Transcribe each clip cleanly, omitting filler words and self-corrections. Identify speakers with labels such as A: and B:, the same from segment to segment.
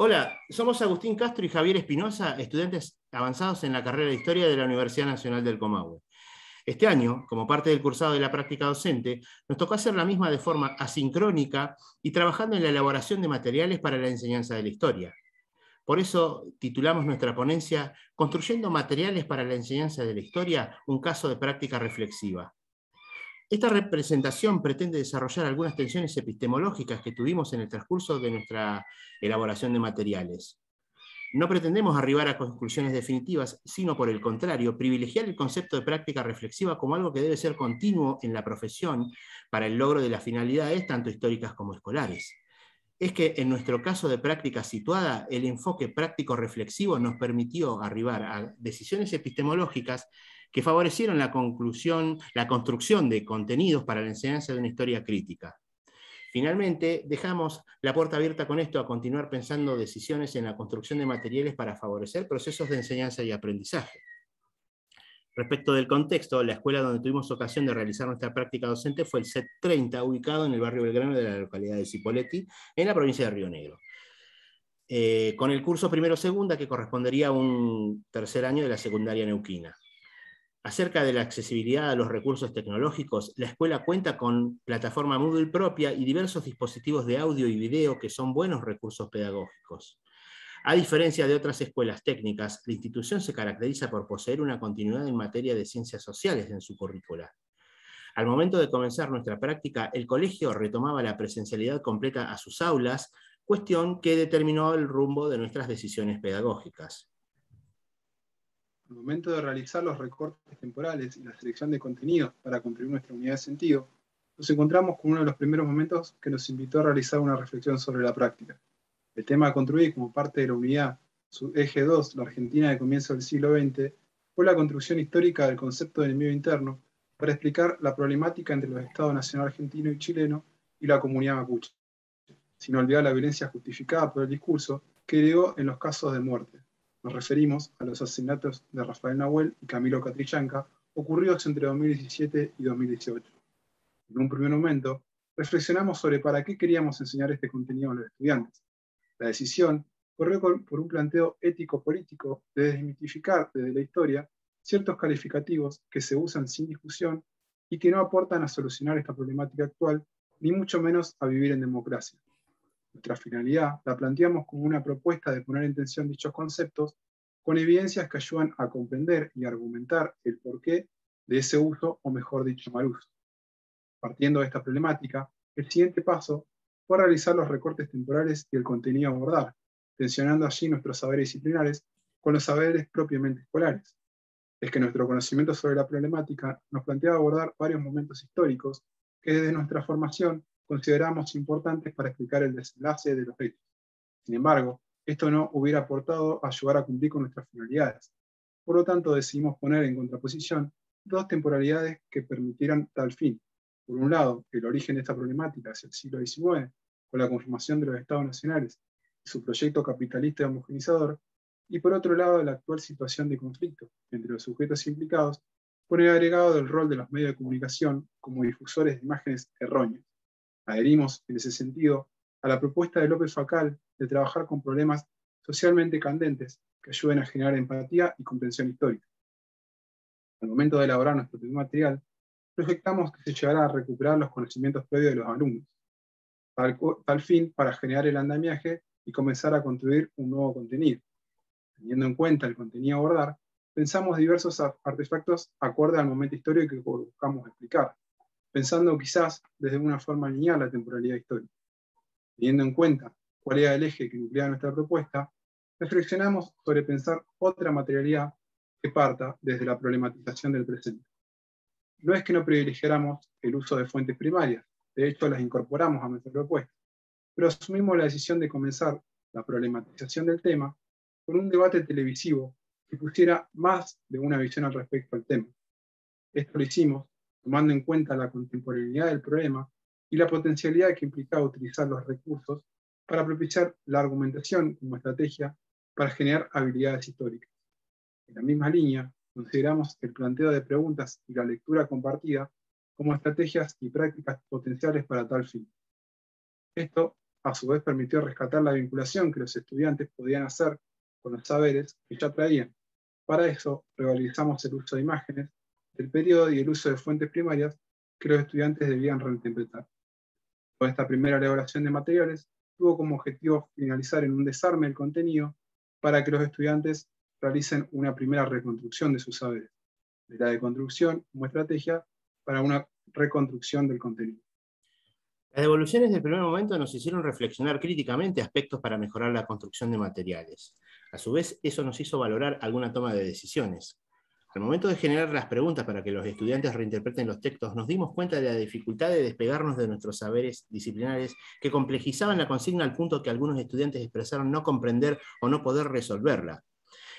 A: Hola, somos Agustín Castro y Javier Espinosa, estudiantes avanzados en la carrera de Historia de la Universidad Nacional del Comahue. Este año, como parte del cursado de la práctica docente, nos tocó hacer la misma de forma asincrónica y trabajando en la elaboración de materiales para la enseñanza de la historia. Por eso titulamos nuestra ponencia Construyendo materiales para la enseñanza de la historia, un caso de práctica reflexiva. Esta representación pretende desarrollar algunas tensiones epistemológicas que tuvimos en el transcurso de nuestra elaboración de materiales. No pretendemos arribar a conclusiones definitivas, sino por el contrario, privilegiar el concepto de práctica reflexiva como algo que debe ser continuo en la profesión para el logro de las finalidades tanto históricas como escolares. Es que en nuestro caso de práctica situada, el enfoque práctico reflexivo nos permitió arribar a decisiones epistemológicas que favorecieron la construcción de contenidos para la enseñanza de una historia crítica. Finalmente, dejamos la puerta abierta con esto a continuar pensando decisiones en la construcción de materiales para favorecer procesos de enseñanza y aprendizaje. Respecto del contexto, la escuela donde tuvimos ocasión de realizar nuestra práctica docente fue el CET 30, ubicado en el barrio Belgrano de la localidad de Cipolletti, en la provincia de Río Negro. Con el curso primero-segunda, que correspondería a un tercer año de la secundaria neuquina. Acerca de la accesibilidad a los recursos tecnológicos, la escuela cuenta con plataforma Moodle propia y diversos dispositivos de audio y video que son buenos recursos pedagógicos. A diferencia de otras escuelas técnicas, la institución se caracteriza por poseer una continuidad en materia de ciencias sociales en su currícula. Al momento de comenzar nuestra práctica, el colegio retomaba la presencialidad completa a sus aulas, cuestión que determinó el rumbo de nuestras decisiones pedagógicas.
B: Al momento de realizar los recortes temporales y la selección de contenidos para construir nuestra unidad de sentido, nos encontramos con uno de los primeros momentos que nos invitó a realizar una reflexión sobre la práctica. El tema a construir como parte de la unidad, su eje 2, la Argentina de comienzo del siglo XX, fue la construcción histórica del concepto de enemigo interno para explicar la problemática entre los estados nacional argentino y chileno y la comunidad mapuche, sin olvidar la violencia justificada por el discurso que heredó en los casos de muerte. Nos referimos a los asesinatos de Rafael Nahuel y Camilo Catrillanca, ocurridos entre 2017 y 2018. En un primer momento, reflexionamos sobre para qué queríamos enseñar este contenido a los estudiantes. La decisión corrió por un planteo ético-político de desmitificar desde la historia ciertos calificativos que se usan sin discusión y que no aportan a solucionar esta problemática actual, ni mucho menos a vivir en democracia. Nuestra finalidad la planteamos como una propuesta de poner en tensión dichos conceptos con evidencias que ayudan a comprender y argumentar el porqué de ese uso, o mejor dicho, mal uso. Partiendo de esta problemática, el siguiente paso fue realizar los recortes temporales y el contenido a abordar, tensionando allí nuestros saberes disciplinares con los saberes propiamente escolares. Es que nuestro conocimiento sobre la problemática nos plantea abordar varios momentos históricos que desde nuestra formación consideramos importantes para explicar el desenlace de los hechos. Sin embargo, esto no hubiera aportado a ayudar a cumplir con nuestras finalidades. Por lo tanto, decidimos poner en contraposición dos temporalidades que permitieran tal fin. Por un lado, el origen de esta problemática hacia el siglo XIX, con la conformación de los estados nacionales y su proyecto capitalista y homogenizador, y por otro lado, la actual situación de conflicto entre los sujetos implicados, con el agregado del rol de los medios de comunicación como difusores de imágenes erróneas. Adherimos, en ese sentido, a la propuesta de López Facal de trabajar con problemas socialmente candentes que ayuden a generar empatía y comprensión histórica. Al momento de elaborar nuestro primer material, proyectamos que se llegará a recuperar los conocimientos previos de los alumnos, tal fin para generar el andamiaje y comenzar a construir un nuevo contenido. Teniendo en cuenta el contenido a abordar, pensamos diversos artefactos acorde al momento histórico que buscamos explicar, pensando quizás desde una forma lineal la temporalidad histórica. Teniendo en cuenta cuál era el eje que nucleaba nuestra propuesta, reflexionamos sobre pensar otra materialidad que parta desde la problematización del presente. No es que no privilegiáramos el uso de fuentes primarias, de hecho las incorporamos a nuestra propuesta, pero asumimos la decisión de comenzar la problematización del tema con un debate televisivo que pusiera más de una visión al respecto al tema. Esto lo hicimos tomando en cuenta la contemporaneidad del problema y la potencialidad que implicaba utilizar los recursos para propiciar la argumentación como estrategia para generar habilidades históricas. En la misma línea, consideramos el planteo de preguntas y la lectura compartida como estrategias y prácticas potenciales para tal fin. Esto a su vez permitió rescatar la vinculación que los estudiantes podían hacer con los saberes que ya traían. Para eso, revalorizamos el uso de imágenes del periodo y el uso de fuentes primarias que los estudiantes debían reinterpretar. Con esta primera elaboración de materiales, tuvo como objetivo finalizar en un desarme del contenido para que los estudiantes realicen una primera reconstrucción de sus saberes, de la deconstrucción como estrategia para una reconstrucción del contenido.
A: Las devoluciones del primer momento nos hicieron reflexionar críticamente aspectos para mejorar la construcción de materiales. A su vez, eso nos hizo valorar alguna toma de decisiones. Al momento de generar las preguntas para que los estudiantes reinterpreten los textos, nos dimos cuenta de la dificultad de despegarnos de nuestros saberes disciplinares que complejizaban la consigna al punto que algunos estudiantes expresaron no comprender o no poder resolverla.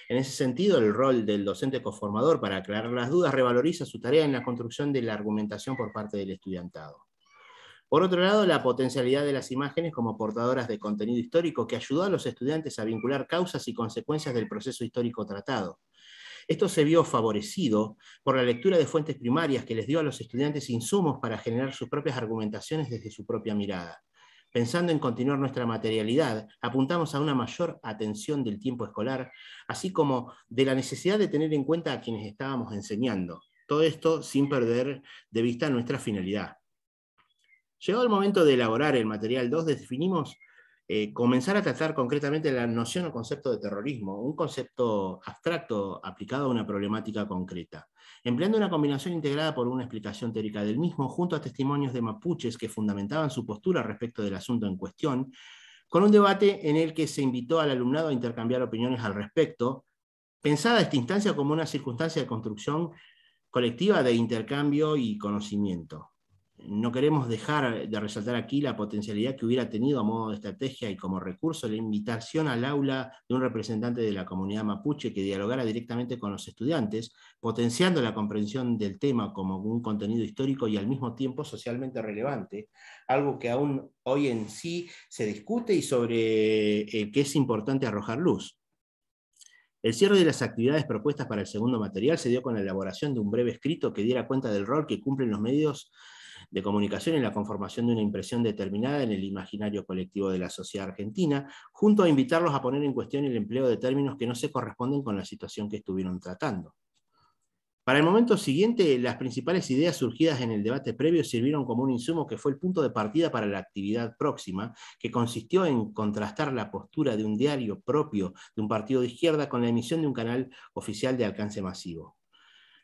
A: En ese sentido, el rol del docente coformador para aclarar las dudas revaloriza su tarea en la construcción de la argumentación por parte del estudiantado. Por otro lado, la potencialidad de las imágenes como portadoras de contenido histórico que ayudó a los estudiantes a vincular causas y consecuencias del proceso histórico tratado. Esto se vio favorecido por la lectura de fuentes primarias que les dio a los estudiantes insumos para generar sus propias argumentaciones desde su propia mirada. Pensando en continuar nuestra materialidad, apuntamos a una mayor atención del tiempo escolar, así como de la necesidad de tener en cuenta a quienes estábamos enseñando. Todo esto sin perder de vista nuestra finalidad. Llegado el momento de elaborar el material 2, definimos comenzar a tratar concretamente la noción o concepto de terrorismo, un concepto abstracto aplicado a una problemática concreta, empleando una combinación integrada por una explicación teórica del mismo, junto a testimonios de mapuches que fundamentaban su postura respecto del asunto en cuestión, con un debate en el que se invitó al alumnado a intercambiar opiniones al respecto, pensada esta instancia como una circunstancia de construcción colectiva de intercambio y conocimiento. No queremos dejar de resaltar aquí la potencialidad que hubiera tenido a modo de estrategia y como recurso la invitación al aula de un representante de la comunidad mapuche que dialogara directamente con los estudiantes, potenciando la comprensión del tema como un contenido histórico y al mismo tiempo socialmente relevante, algo que aún hoy en sí se discute y sobre el que es importante arrojar luz. El cierre de las actividades propuestas para el segundo material se dio con la elaboración de un breve escrito que diera cuenta del rol que cumplen los medios de comunicación en la conformación de una impresión determinada en el imaginario colectivo de la sociedad argentina, junto a invitarlos a poner en cuestión el empleo de términos que no se corresponden con la situación que estuvieron tratando. Para el momento siguiente, las principales ideas surgidas en el debate previo sirvieron como un insumo que fue el punto de partida para la actividad próxima, que consistió en contrastar la postura de un diario propio de un partido de izquierda con la emisión de un canal oficial de alcance masivo.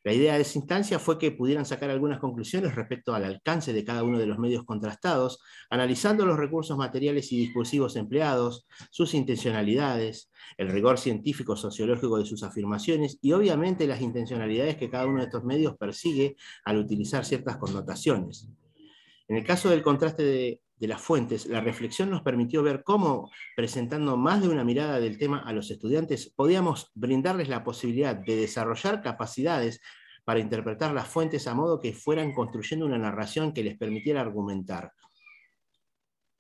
A: La idea de esa instancia fue que pudieran sacar algunas conclusiones respecto al alcance de cada uno de los medios contrastados, analizando los recursos materiales y discursivos empleados, sus intencionalidades, el rigor científico-sociológico de sus afirmaciones y obviamente las intencionalidades que cada uno de estos medios persigue al utilizar ciertas connotaciones. En el caso del contraste de las fuentes, la reflexión nos permitió ver cómo, presentando más de una mirada del tema a los estudiantes, podíamos brindarles la posibilidad de desarrollar capacidades para interpretar las fuentes a modo que fueran construyendo una narración que les permitiera argumentar.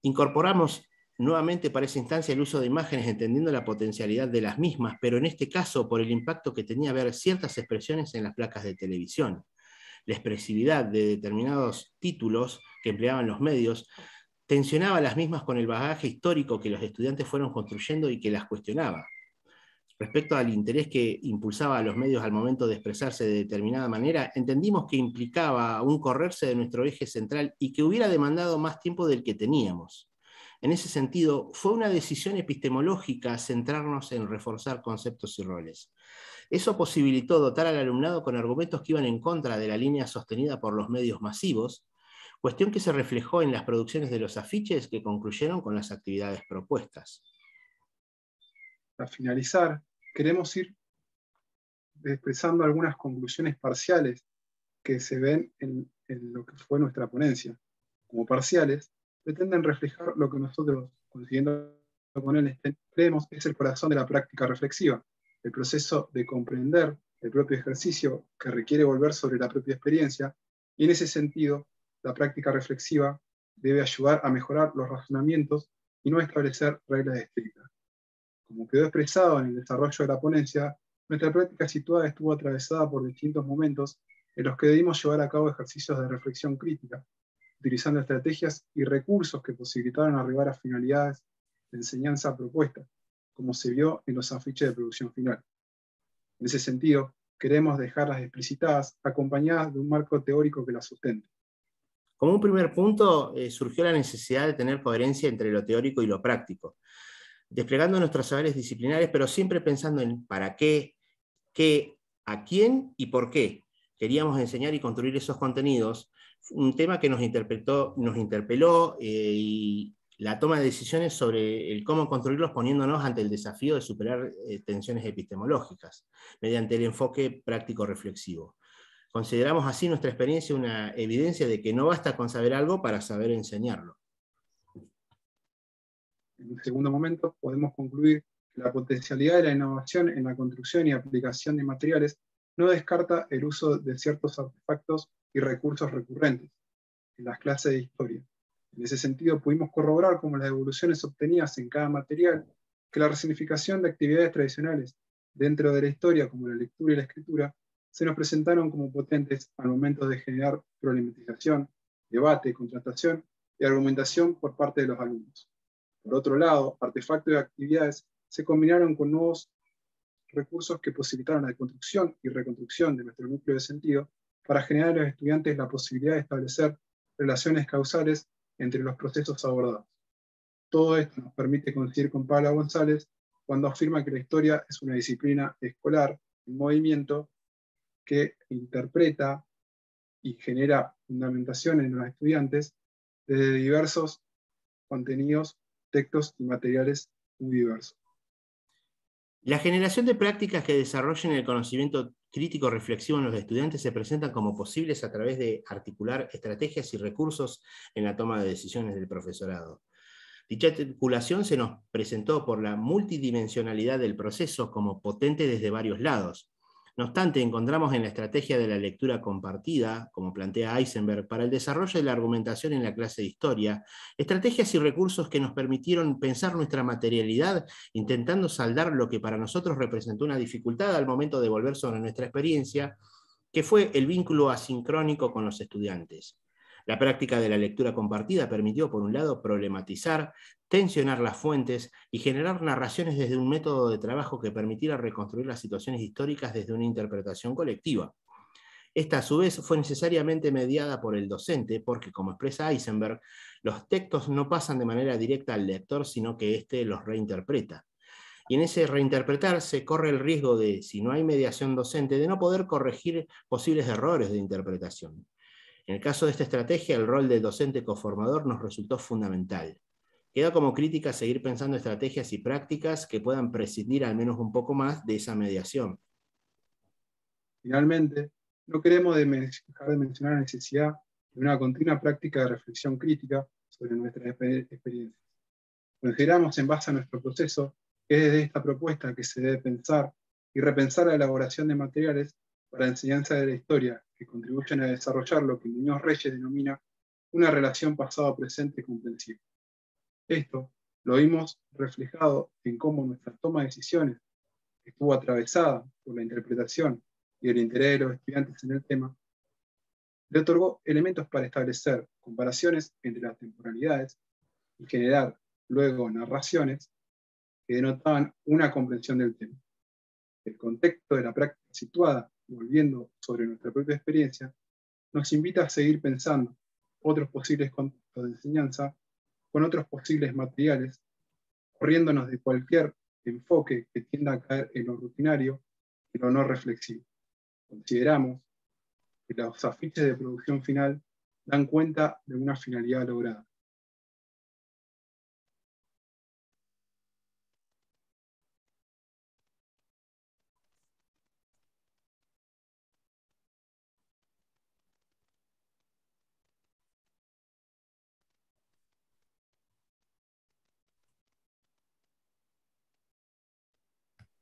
A: Incorporamos nuevamente para esa instancia el uso de imágenes, entendiendo la potencialidad de las mismas, pero en este caso por el impacto que tenía ver ciertas expresiones en las placas de televisión. La expresividad de determinados títulos que empleaban los medios tensionaba las mismas con el bagaje histórico que los estudiantes fueron construyendo y que las cuestionaba. Respecto al interés que impulsaba a los medios al momento de expresarse de determinada manera, entendimos que implicaba un correrse de nuestro eje central y que hubiera demandado más tiempo del que teníamos. En ese sentido, fue una decisión epistemológica centrarnos en reforzar conceptos y roles. Eso posibilitó dotar al alumnado con argumentos que iban en contra de la línea sostenida por los medios masivos, cuestión que se reflejó en las producciones de los afiches que concluyeron con las actividades propuestas.
B: Para finalizar, queremos ir expresando algunas conclusiones parciales que se ven en lo que fue nuestra ponencia. Como parciales, pretenden reflejar lo que nosotros, consiguiendo con él, creemos es el corazón de la práctica reflexiva, el proceso de comprender el propio ejercicio que requiere volver sobre la propia experiencia, y en ese sentido, la práctica reflexiva debe ayudar a mejorar los razonamientos y no establecer reglas estrictas. Como quedó expresado en el desarrollo de la ponencia, nuestra práctica situada estuvo atravesada por distintos momentos en los que debimos llevar a cabo ejercicios de reflexión crítica, utilizando estrategias y recursos que posibilitaron arribar a finalidades de enseñanza propuestas, como se vio en los afiches de producción final. En ese sentido, queremos dejarlas explicitadas, acompañadas de un marco teórico que las sustente.
A: Como un primer punto, surgió la necesidad de tener coherencia entre lo teórico y lo práctico, desplegando nuestros saberes disciplinares, pero siempre pensando en para qué, a quién y por qué queríamos enseñar y construir esos contenidos, un tema que nos interpeló y la toma de decisiones sobre el cómo construirlos, poniéndonos ante el desafío de superar tensiones epistemológicas mediante el enfoque práctico reflexivo. Consideramos así nuestra experiencia una evidencia de que no basta con saber algo para saber enseñarlo.
B: En un segundo momento, podemos concluir que la potencialidad de la innovación en la construcción y aplicación de materiales no descarta el uso de ciertos artefactos y recursos recurrentes en las clases de historia. En ese sentido, pudimos corroborar cómo las evoluciones obtenidas en cada material, que la resignificación de actividades tradicionales dentro de la historia, como la lectura y la escritura, se nos presentaron como potentes al momento de generar problematización, debate, contrastación y argumentación por parte de los alumnos. Por otro lado, artefactos y actividades se combinaron con nuevos recursos que posibilitaron la construcción y reconstrucción de nuestro núcleo de sentido para generar a los estudiantes la posibilidad de establecer relaciones causales entre los procesos abordados. Todo esto nos permite coincidir con Paula González cuando afirma que la historia es una disciplina escolar en movimiento que interpreta y genera fundamentación en los estudiantes desde diversos contenidos, textos y materiales muy diversos.
A: La generación de prácticas que desarrollen el conocimiento crítico reflexivo en los estudiantes se presentan como posibles a través de articular estrategias y recursos en la toma de decisiones del profesorado. Dicha articulación se nos presentó por la multidimensionalidad del proceso como potente desde varios lados. No obstante, encontramos en la estrategia de la lectura compartida, como plantea Eisenberg, para el desarrollo de la argumentación en la clase de historia, estrategias y recursos que nos permitieron pensar nuestra materialidad, intentando saldar lo que para nosotros representó una dificultad al momento de volver sobre nuestra experiencia, que fue el vínculo asincrónico con los estudiantes. La práctica de la lectura compartida permitió, por un lado, problematizar, tensionar las fuentes y generar narraciones desde un método de trabajo que permitiera reconstruir las situaciones históricas desde una interpretación colectiva. Esta, a su vez, fue necesariamente mediada por el docente porque, como expresa Eisenberg, los textos no pasan de manera directa al lector, sino que éste los reinterpreta. Y en ese reinterpretar se corre el riesgo de, si no hay mediación docente, de no poder corregir posibles errores de interpretación. En el caso de esta estrategia, el rol del docente coformador nos resultó fundamental. Queda como crítica seguir pensando estrategias y prácticas que puedan prescindir al menos un poco más de esa mediación.
B: Finalmente, no queremos dejar de mencionar la necesidad de una continua práctica de reflexión crítica sobre nuestras experiencias. Consideramos, en base a nuestro proceso, que es desde esta propuesta que se debe pensar y repensar la elaboración de materiales para la enseñanza de la historia que contribuyen a desarrollar lo que Muñoz Reyes denomina una relación pasado-presente comprensiva. Esto lo vimos reflejado en cómo nuestra toma de decisiones estuvo atravesada por la interpretación y el interés de los estudiantes en el tema, le otorgó elementos para establecer comparaciones entre las temporalidades y generar luego narraciones que denotaban una comprensión del tema. El contexto de la práctica situada, volviendo sobre nuestra propia experiencia, nos invita a seguir pensando otros posibles contextos de enseñanza con otros posibles materiales, corriéndonos de cualquier enfoque que tienda a caer en lo rutinario y lo no reflexivo. Consideramos que los afiches de producción final dan cuenta de una finalidad lograda,